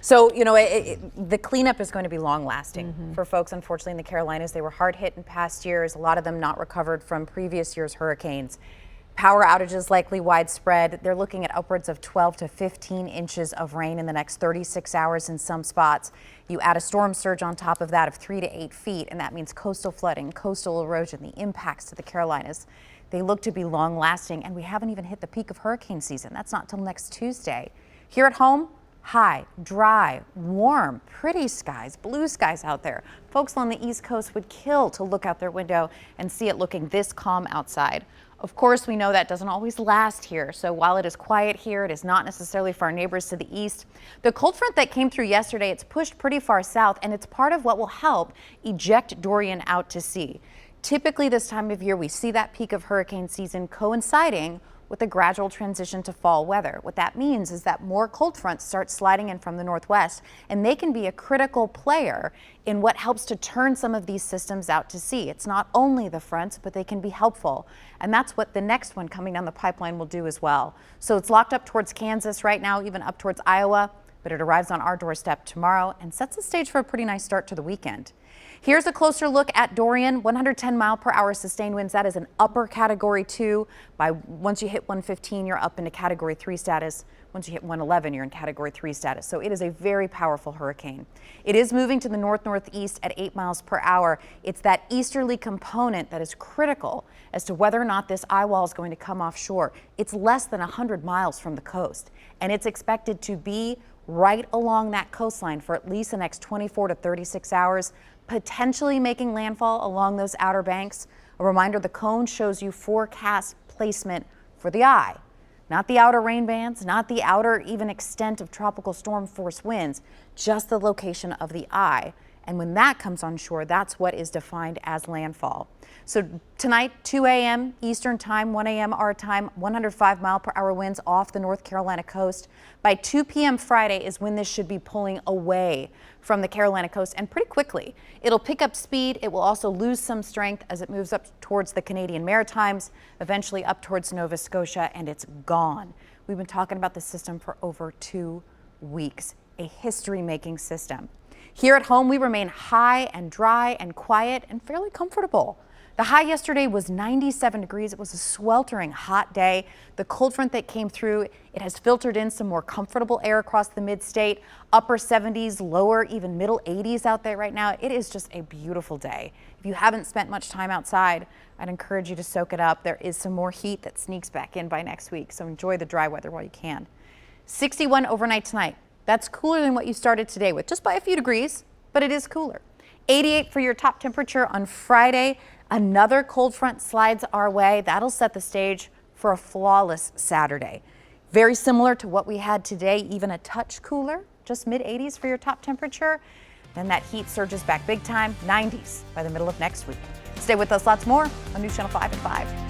So, the cleanup is going to be long lasting for folks, unfortunately, in the Carolinas. They were hard hit in past years, a lot of them not recovered from previous year's hurricanes. Power outages likely widespread. They're looking at upwards of 12 to 15 inches of rain in the next 36 hours in some spots. You add a storm surge on top of that of 3 to 8 feet, and that means coastal flooding, coastal erosion, the impacts to the Carolinas. They look to be long lasting, and we haven't even hit the peak of hurricane season. That's not till next Tuesday. Here at home, high, dry, warm, pretty skies, blue skies out there. Folks on the East Coast would kill to look out their window and see it looking this calm outside. Of course, we know that doesn't always last here. So while it is quiet here, it is not necessarily for our neighbors to the east. The cold front that came through yesterday, it's pushed pretty far south, and it's part of what will help eject Dorian out to sea. Typically this time of year, we see that peak of hurricane season coinciding with a gradual transition to fall weather. What that means is that more cold fronts start sliding in from the northwest, and they can be a critical player in what helps to turn some of these systems out to sea. It's not only the fronts, but they can be helpful. And that's what the next one coming down the pipeline will do as well. So it's locked up towards Kansas right now, even up towards Iowa, but it arrives on our doorstep tomorrow and sets the stage for a pretty nice start to the weekend. Here's a closer look at Dorian. 110-mile-per-hour sustained winds. That is an upper category 2. Once you hit 115, you're up into category 3 status. Once you hit 111, you're in category 3 status. So it is a very powerful hurricane. It is moving to the north-northeast at 8 miles per hour. It's that easterly component that is critical as to whether or not this eye wall is going to come offshore. It's less than 100 miles from the coast, and it's expected to be right along that coastline for at least the next 24 to 36 hours. Potentially making landfall along those outer banks. A reminder, the cone shows you forecast placement for the eye, not the outer rain bands, not the outer even extent of tropical storm force winds, just the location of the eye. And when that comes on shore, that's what is defined as landfall. So tonight, 2 a.m. Eastern time, 1 a.m. our time, 105-mile-per-hour winds off the North Carolina coast. By 2 p.m. Friday is when this should be pulling away from the Carolina coast, and pretty quickly. It'll pick up speed. It will also lose some strength as it moves up towards the Canadian Maritimes, eventually up towards Nova Scotia, and it's gone. We've been talking about this system for over 2 weeks, a history-making system. Here at home, we remain high and dry and quiet and fairly comfortable. The high yesterday was 97 degrees. It was a sweltering hot day. The cold front that came through, it has filtered in some more comfortable air across the mid-state. Upper 70s, lower, even middle 80s out there right now. It is just a beautiful day. If you haven't spent much time outside, I'd encourage you to soak it up. There is some more heat that sneaks back in by next week, so enjoy the dry weather while you can. 61 overnight tonight. That's cooler than what you started today with, just by a few degrees, but it is cooler. 88 for your top temperature on Friday. Another cold front slides our way. That'll set the stage for a flawless Saturday. Very similar to what we had today, even a touch cooler, just mid-80s for your top temperature. Then that heat surges back big time, 90s by the middle of next week. Stay with us, lots more on News Channel 5 at 5.